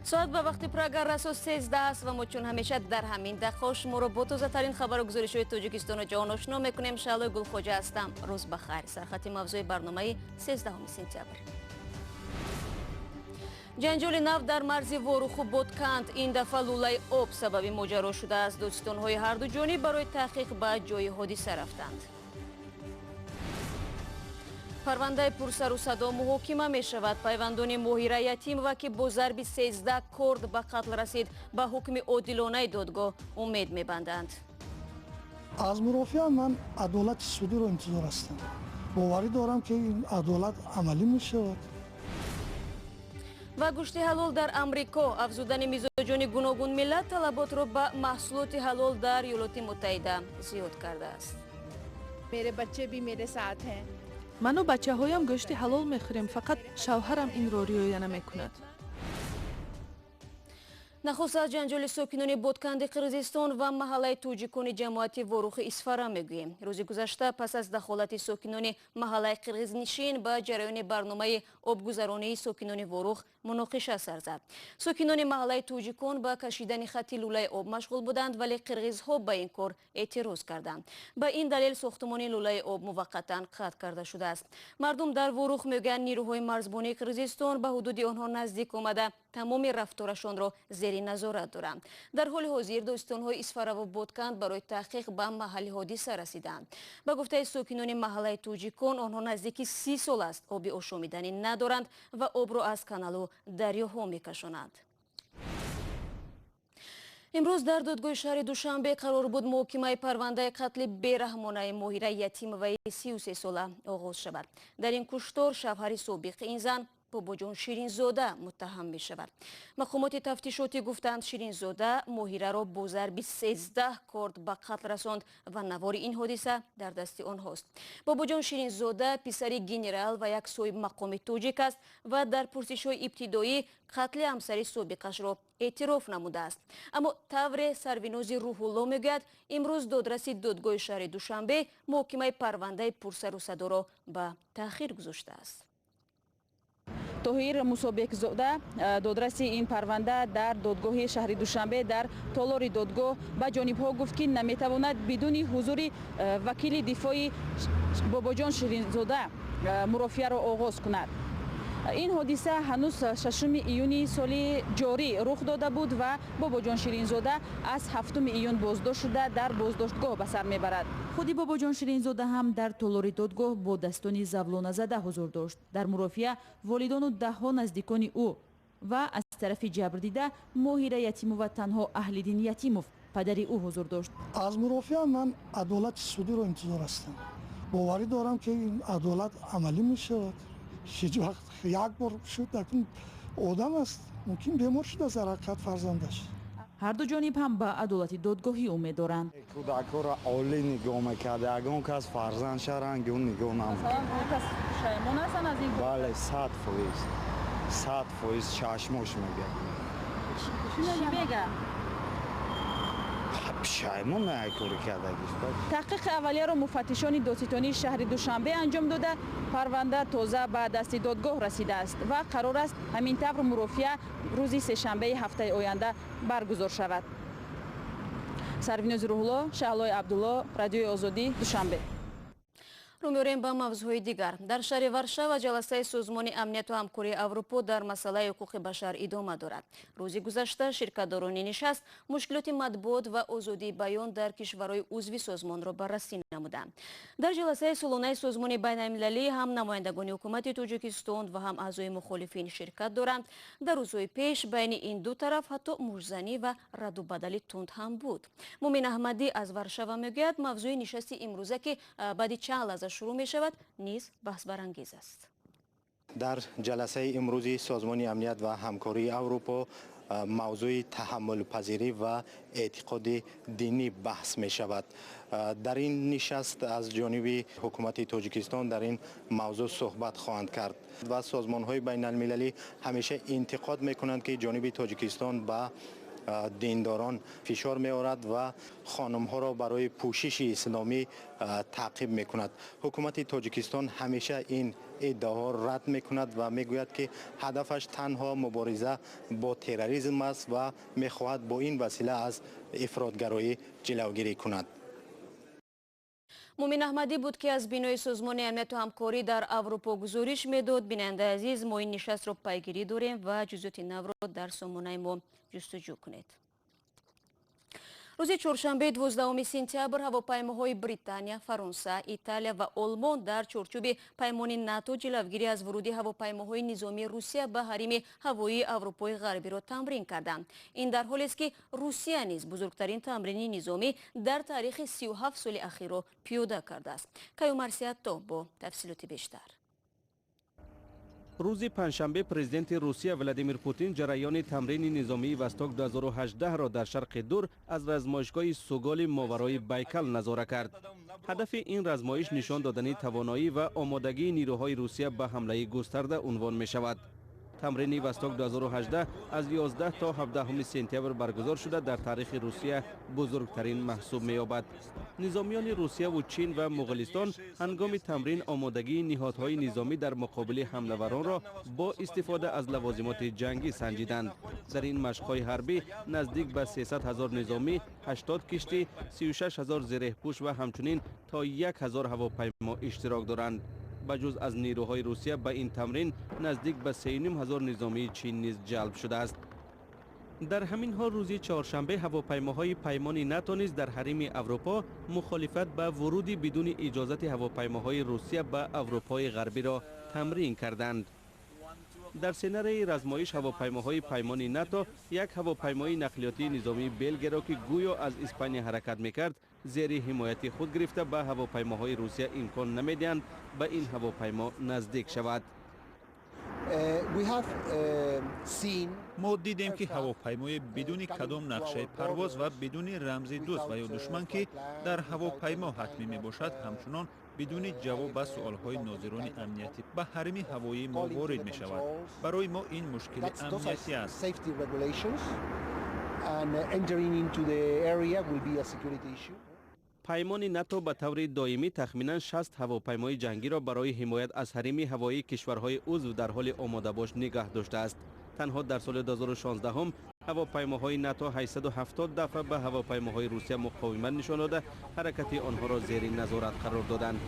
ساعت به وقت پراگر رسو 13 است و ما چون همیشه در همین دقیقه شما رو با تازه ترین خبر و گزارش های تاجیکستان و جهان آشنا میکنیم. شعله گلخوجه هستم. روز بخیر. سرخط موضوع برنامه 13 سپتامبر. جنجال نفت در مرز وروخ و بودکند این دفعه لولای آب سبب ماجرا شده است. دوستان‌های هر دو جانب برای تحقیق به جای حادثه رفتند. پرونده پرسر و صدا محاکمه می شود. پیوندان ماهیره یتیم و که با ضرب 13 کرد به قتل رسید به حکم عادلانه دادگاه امید می بندند. از مرافعه من عدالت سودی رو انتظار هستم. باوری دارم که این عدالت عملی می شود. و گوشت حلال در امریکا افزودن میزبان گوناگون ملت طلبات را به محصولات حلال در ایالات متحده زیاد کرده است. मेरे बच्चे भी मेरे साथ हैं. من و بچه هایم گوشت حلال میخوریم، فقط شوهرم این را رعایت نمیکند. نخست از جنجال ساکنان بودکند قرغیزستان و محله توجیکان جماعت وروخ اسفاره میگوییم. روز گذشته پس از دخالت ساکنان محله قرغیزنشین به جریان برنامه آبگذرانی ساکنان وروخ مناقشه سر زد. ساکنان محله توجیکان به کشیدن خط لوله آب مشغول بودند ولی قرغیزها به این کار اعتراض کردند. به این دلیل ساختمان لوله آب موقتا قطع کرده شده است. مردم در وروخ میگن نیروهای مرزبانی قرغیزستان به حدود آنها نزدیک آمده تمام رفتارشان را زیر نظارت دارند. در حال حاضر دوستان‌های اسفاره و بودکند برای تحقیق به محل حادثه رسیدند. به گفته ساکنان محله توجیکان آنها نزدیک 30 سال است آب آشامیدنی ندارند و آب را از کانال و دریاها میکشانند. امروز در دادگاه شهر دوشنبه قرار بود محاکمه پرونده قتل بیرحمانه ماهیره یتیم و 33 ساله آغاز شود. در این کشتار شوهر سابق این زن باباجان شیرینزاده متهم می شود. مقامات تفتیشاتی گفتند شیرینزاده ماهیره را با ضرب 13 کرد به قتل رساند و نوار این حادثه در دست آنهاست. باباجان شیرینزاده پسر گنرال و یک صاحب مقام تاجیک است و در پرسش‌های ابتدایی قتل همسر سابقش را اعتراف نموده است. اما طور سروناز روح الله میگوید امروز دادرس دادگاه شهر دوشنبه محاکمه پرونده پرسر و صدا را به تأخیر گذاشته است. طاهر مسابق زاده دادرس این پرونده در دادگاه شهر دوشنبه در تالار دادگاه به جانب‌ها گفت که نمیتواند بدون حضور وکیل دفاع باباجان شیرینزاده مرافعه را آغاز کند. این حادثه هنوز 6 ایون سال جاری رخ داده بود و باباجان شیرینزاده از 7 ایون بازداشت شده در بازداشتگاه به سر میبرد. خود باباجان شیرینزاده هم در تالار دادگاه با دستانی زولانه زده حضور داشت. در مرافعه والدان و دهها نزدیکان او و از طرف جبردیده ماهیره یتیموف و تنها اهل‌دین یتیموف پدر او حضور داشت. از مرافعه من عدالت سودی رو انتظار هستم. باوری دارم که این عدالت عملی می شود. هیچ وقت یک بار شد دکن آدم است ممکن بیمار شده از حرکت فرزندش. هر دو جانب هم به عدالت دادگاهی امید دارند. کودک‌ها را عالی نگاه میکرده اگه کس فرزند شرن گون نگاه نمیکنه. مثلا کس شایمان هستن از این؟ بله 100% چشمش میگه. چی میگه؟ شایمان نه کاری کرده. تحقیق اولیه را مفتشان دادستانی شهر دوشنبه انجام داده. پرونده تازه به دست دادگاه رسیده است و قرار است همین طور مرافعه روز سه‌شنبه هفته آینده برگزار شود. سروناز روح الله، شعله عبدالله، رادیوی آزادی، دوشنبه. رو می‌ریم به موضوع دیگر. در شهر ورشاو جلسه سازمان امنیت و همکاری اروپا در مسئله حقوق بشر ادامه دارد. روز گذشته شرکت‌داران نشست مشکلات مطبوعات و آزادی بیان در کشورهای عضو سازمان را بررسی نمودند. در جلسه سالانه سازمان بین‌المللی هم نمایندگان حکومت تاجیکستان و هم اعضای مخالفین شرکت دارند. در روزهای پیش بین این دو طرف حتی موجزنی و رد و بدل تند هم بود. مومن احمدی از ورشاو میگوید موضوع نشست امروزه که بعد چند لحظه شروع می شود نیز بحث برانگیز است. در جلسه امروزی سازمان امنیت و همکاری اروپا موضوع تحمل پذیری و اعتقاد دینی بحث می شود. در این نشست از جانب حکومت تاجیکستان در این موضوع صحبت خواهند کرد و سازمان های بین المللی همیشه انتقاد می کنند که جانب تاجیکستان به دینداران فشار می آورد و خانم ها را برای پوشش اسلامی تعقیب می کند. حکومت تاجیکستان همیشه این ادعاها را رد می کند و می گوید که هدفش تنها مبارزه با تروریسم است و می خواهد با این وسیله از افراطگرایی جلوگیری کند. مومن احمدی بود که از بینای سازمان امنیت و همکاری در اروپا گزارش میداد. بیننده عزیز، ما این نشست را پیگیری داریم و جزئیات نو را در سامانه ما جستجو کنید. روز چهارشنبه 12 سپتامبر هواپیماهای بریتانیا، فرانسه، ایتالیا و آلمان در چارچوب پیمان ناتو جلوگیری از ورود هواپیماهای نظامی روسیه به حریم هوایی اروپای غربی را تمرین کردند. این در حالی است که روسیه نیز بزرگترین تمرین نظامی در تاریخ 37 سال اخیر را پیاده کرده است. کیومرسیاتا با تفصیلات بیشتر. روز پنجشنبه پرزیدنت روسیه ولادیمیر پوتین جریان تمرین نظامی وستاک 2018 را در شرق دور از رزمایشگاه سوگال ماورای بیکل نظاره کرد. هدف این رزمایش نشان دادن توانایی و آمادگی نیروهای روسیه به حمله گسترده عنوان می شود. تمرین وستاک 2018 از 11 تا 17 سپتامبر برگزار شده در تاریخ روسیه بزرگترین محسوب می یابد. نظامیان روسیه و چین و مغولستان هنگام تمرین آمادگی نهادهای نظامی در مقابل حمله‌وران را با استفاده از لوازمات جنگی سنجیدند. در این مشق‌های حربی نزدیک به 300,000 نظامی، 80 کشتی، 36,000 زره‌پوش و همچنین تا 1,000 هواپیما اشتراک دارند. بجز از نیروهای روسیه به این تمرین نزدیک به 3,500 نظامی چین نیز جلب شده است. در همین حال روز چهارشنبه هواپیماهای پیمان ناتو نیز در حریم اروپا مخالفت به ورود بدون اجازت هواپیماهای روسیه به اروپای غربی را تمرین کردند. در سناریوی رزمایش هواپیماهای پیمان ناتو یک هواپیمای نقلیاتی نظامی بلژ را که گویا از اسپانیا حرکت میکرد زیر حمایت خود گرفته به هواپیماهای روسیه امکان نمیدهند به این هواپیما نزدیک شود. ما دیدیم که هواپیمای بدون کدام نقشه پرواز و بدون رمز دوست و یا دشمن که در هواپیما حتمی می باشد همچنان بدون جواب به سؤالهای ناظران امنیتی به حریم هوایی ما وارد می شود. برای ما این مشکل امنیتی است. پیمان ناتو به طور دائمی تخمینا 60 هواپیمای جنگی را برای حمایت از حریم هوایی کشورهای عضو در حال آماده باش نگه داشته است. تنها در سال 2016 هم هواپیماهای ناتو 870 دفعه به هواپیماهای روسیه مقاومت نشان داده حرکت آنها را زیر نظارت قرار دادند.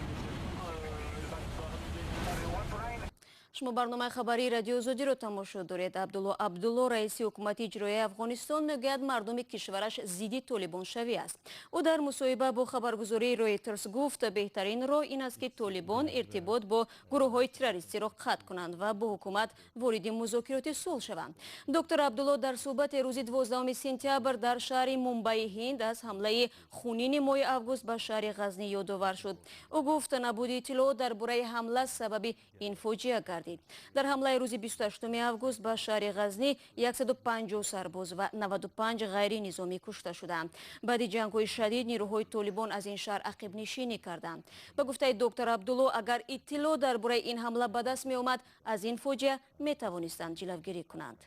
شما برنامه خبری رادیو آزادی رو تماشا دارید. عبدالله رئیسی حکومت اجرایی افغانستان میگوید مردم کشورش ضد طالبان شوی است. او در مصاحبه با خبرگزاری رویترز گفت بهترین راه این است که طالبان ارتباط با گروه‌های تروریستی را قطع کنند و با حکومت وارد مذاکرات صلح شوند. دکتر عبدالله در صحبت روز 12 سپتامبر در شهر مومبای هند از حمله خونین ماه اوگوست به شهر غزنی یادآور شد. او گفت نبود اطلاع درباره حمله سبب این فاجعه گردید. در حمله روز 28 اوگوست به شهر غزنی 150 سرباز و 95 غیر نظامی کشته شدند. بعد جنگ‌های شدید نیروهای طالبان از این شهر عقب نشینی کردند. به گفته دکتر عبدالله اگر اطلاع درباره این حمله به دست می آمد از این فاجعه می توانستند جلوگیری کنند.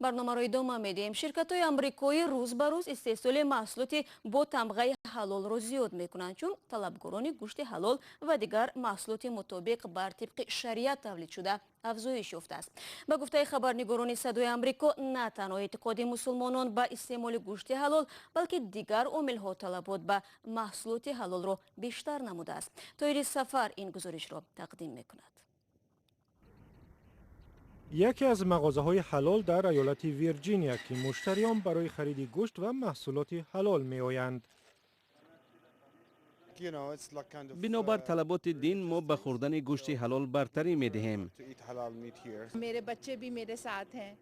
برنامه را ادامه میدیم. شرکت‌های آمریکایی روز به روز استحصال محصولات با تمغه حلال را زیاد میکنند چون طلبگران گوشت حلال و دیگر محصولات مطابق بر طبق شریعت تولید شده افزایش یافته است. به گفته خبرنگاران صدای آمریکا نه تنها اعتقاد مسلمانان به استعمال گوشت حلال بلکه دیگر عامل‌ها طلبات به محصولات حلال را بیشتر نموده است. طاهر سفر این گزارش را تقدیم میکند. یکی از مغازه‌های حلال در ایالت ویرجینیا که مشتریان برای خرید گوشت و محصولات حلال می‌آیند. بنابر طلبات دین ما به خوردن گوشت حلال برتری می‌دهیم. मेरे बच्चे भी मेरे साथ हैं.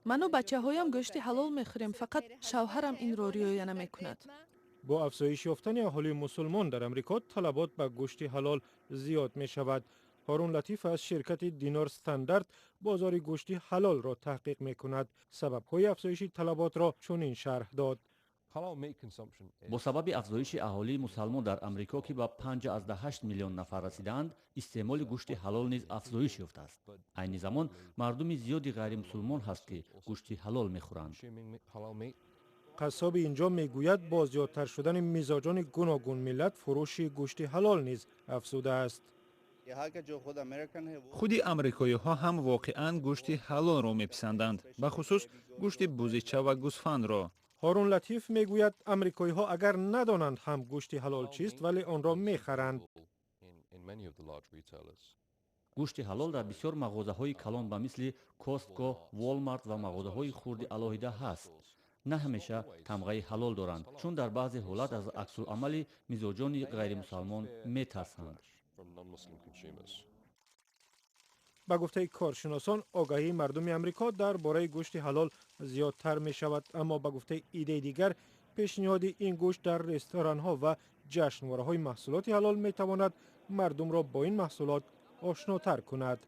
من و بچه‌هایم گوشت حلال می‌خوریم، فقط شوهرم این را رعایت نمی‌کند. با افزایش یافتن اهالی مسلمان در امریکا طلبات به گوشت حلال زیاد می‌شود. هارون لطیف از شرکت دینار استاندارد بازار گوشت حلال را تحقیق می‌کند. سبب‌های افزایش طلبات را چنین شرح داد. бо сабаби афзоиши аҳолии мусалмон дар амрико ки ба 58 миллион нафар расидаанд, истеъмоли гӯшти ҳалол низ афзоиш ёфтааст. айни замон мардуми зиёди ғайримусулмон ҳаст ки гӯшти ҳалол мехӯранд. қассоби инҷо мегӯяд бо зиёдтар шудани мизоҷони гуногун миллат фурӯши гӯшти ҳалол низ афзудааст. худи амрикоиҳо ҳам воқеан гӯшти ҳалолро меписанданд, бахусус гӯшти бузича ва гӯсфандро. ҳорун латиф мегӯяд амрикоиҳо агар надонанд ҳам гӯшти ҳалол чист, вале онро мехаранд. гӯшти ҳалол дар бисёр мағозаҳои калон ба мисли Costco, Walmart ва мағозаҳои хурди алоҳида ҳаст. на ҳамеша тамғаи ҳалол доранд, чун дар баъзе ҳолат аз аксулъамали мизоҷони ғайримусалмон метарсанд. ба гуфтаи коршиносон, огаҳии мардуми амрико дар бораи гӯшти ҳалол зиёдтар мешавад, аммо ба гуфтаи идеи дигар, пешниҳоди ин гӯшт дар ресторанҳо ва ҷашнвораҳои маҳсулоти ҳалол метавонад мардумро бо ин маҳсулот ошнотар кунад.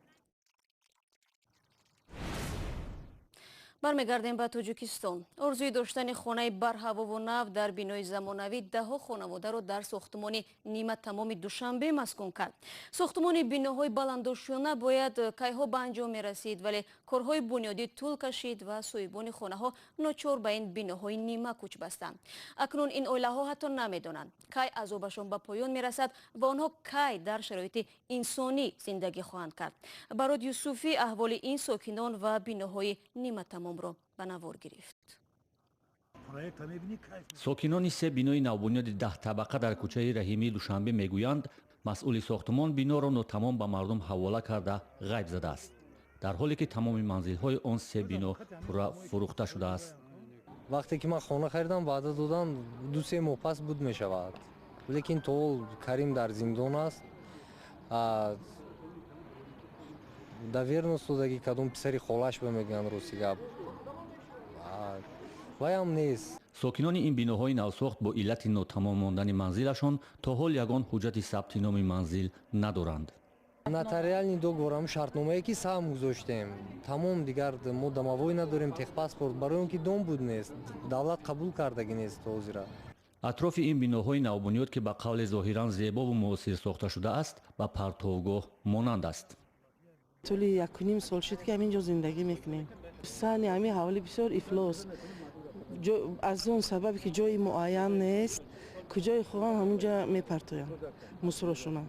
бармегардем ба Тоҷикистон. орзуи доштани хонаи барҳавову нав дар бинои замонавӣ даҳо хонаводаро дар сохтмони нима тамоми Душанбе маскун кард. Сохтмони биноҳои баландошёна бояд кайҳо ба анҷом мерасид, вале корҳои бунёдӣ тӯл кашид ва соҳибони хонаҳо ночор ба ин биноҳои нима кӯч бастанд. акнун ин оилаҳо ҳатто намедонанд кай азобашон ба поён мерасад ва онҳо кай дар шароити инсонӣ зиндагӣ хоҳанд кард. Барод Юсуфӣ аҳволи ин сокинон ва биноҳои нима тамом ба навор гирифт. сокинони се бинои навбунёди 10 табақа дар кӯчаи Раҳимии Душанбе мегӯянд, масъули сохтмон биноро нотамом ба мардум ҳавола карда ғайб задааст, дар ҳоле ки тамоми манзилҳои он се бино пурра фурӯхта шудааст. вақте ки ман хона харидам ваъда додам 2-3 моҳ пас буд мешавад, лекин то Карим дар зиндон аст. да верност додагӣ кадом писари холаш ба мегӯянд рости гап ваям нест. сокинони ин биноҳои навсохт бо иллати нотамом мондани манзилашон то ҳол ягон ҳуҷҷати сабти номи манзил надоранд. нотариални договорам шартномае ки сам гузоштем тамом, дигар мо домовой надорем, техпаспорт, барои он ки дом буд нест, давлат қабул кардагӣ нест ҳозира. атрофи ин биноҳои навбунёд ки ба қавле зоҳиран зебову муосир сохта шудааст ба партовгоҳ монанд аст. طول 1.5 سال شد که همینجا زندگی میکنیم. سن همین حوالی بسیار افلاس. از اون سببی که جای معین نیست، کجای خواهم همونجا میپرتویم. مصرشونم.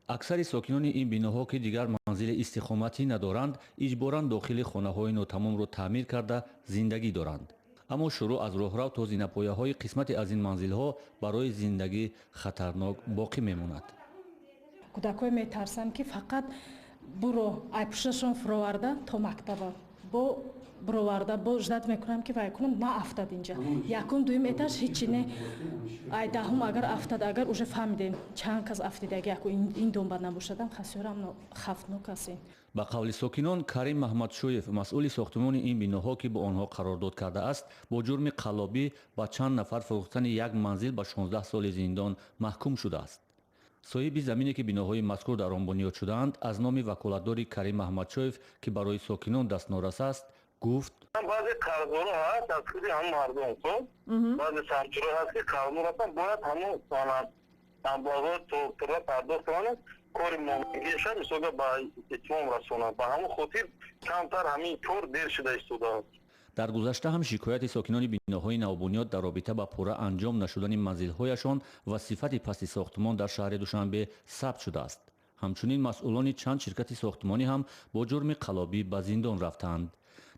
аксари сокинони ин биноҳо ки дигар манзили истиқоматӣ надоранд, иҷборан дохили хонаҳои нотамомро таъмир карда зиндагӣ доранд. аммо шуруъ аз роҳрав то зинапояҳои қисмате аз ин манзилҳо барои зиндагӣ хатарнок боқӣ мемонад. кӯдакҳое метарсанд ки фақат буро айпушашон фуроварда то мактаба бо буроварда бо ждат мекунам ки вайкунам ма афтад инҷа якум дуюм этаж ҳичи не ай даҳум агар афтад агар уже фаҳмидем чанд кас афтидаги яку ин донба набошадам хасёрам хафтнок ҳастин. ба қавли сокинон, Карим Маҳмадшоев, масъули сохтмони ин биноҳо ки бо онҳо қарордод кардааст, бо ҷурми қаллобӣ ба чанд нафар фурӯхтани як манзил ба 16 соли зиндон маҳкум шудааст. соҳиби замине ки биноҳои мазкур дар он бунёд шудаанд, аз номи ваколатдори Карим Маҳмадшоев ки барои сокинон дастнорас аст, гуфт: баъзе қарздорҳо ҳаст аз худи ҳам мардум хуб баъзе самчиро ҳаст ки қарздор ҳастан бояд ҳамон санад амбозо то пурра пардохт кунанд кори момагиашон мисолга ба итмом расонанд ба ҳамон хотир камтар ҳамин кор дер шуда истодааст. дар гузашта ҳам шикояти сокинони биноҳои навбунёд дар робита ба пурра анҷом нашудани манзилҳояшон ва сифати пасти сохтмон дар шаҳри Душанбе сабт шудааст. ҳамчунин масъулони чанд ширкати сохтмонӣ ҳам бо ҷурми қаллобӣ ба зиндон рафтаанд.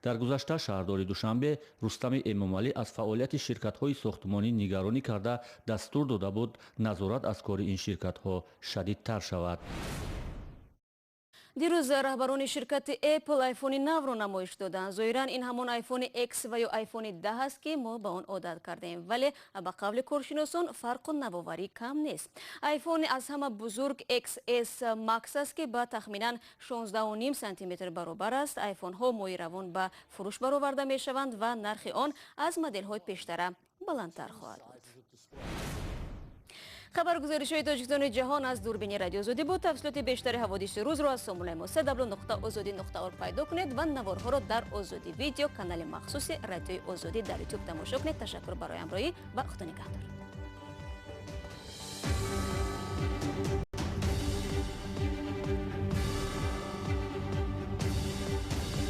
дар гузашта шаҳрдори Душанбе Рустами Эмомалӣ аз фаъолияти ширкатҳои сохтмонӣ нигаронӣ карда дастур дода буд назорат аз кори ин ширкатҳо шадидтар шавад. дирӯз раҳбарони ширкати Apple айфони навро намоиш доданд. зоҳиран ин ҳамон айфони X ва ё айфони 10 аст ки мо ба он одат кардем, вале ба қавли коршиносон фарқу навоварӣ кам нест. айфони аз ҳама бузург XS Max аст ки ба тахминан 16.5 сантиметр баробар аст. айфонҳо моҳи равон ба фурӯш бароварда мешаванд ва нархи он аз моделҳои пештара баландтар хоҳад буд. خبرگزاری‌های تاجیکستان جهان از دوربین رادیو آزادی بود. تفصیلات بیشتر حوادث روز را از سامانه ما www.azadi.org پیدا کنید و نوارها را در آزادی ویدیو کانال مخصوص رادیو آزادی در یوتیوب تماشا کنید. تشکر برای همراهی و خدا نگهدار.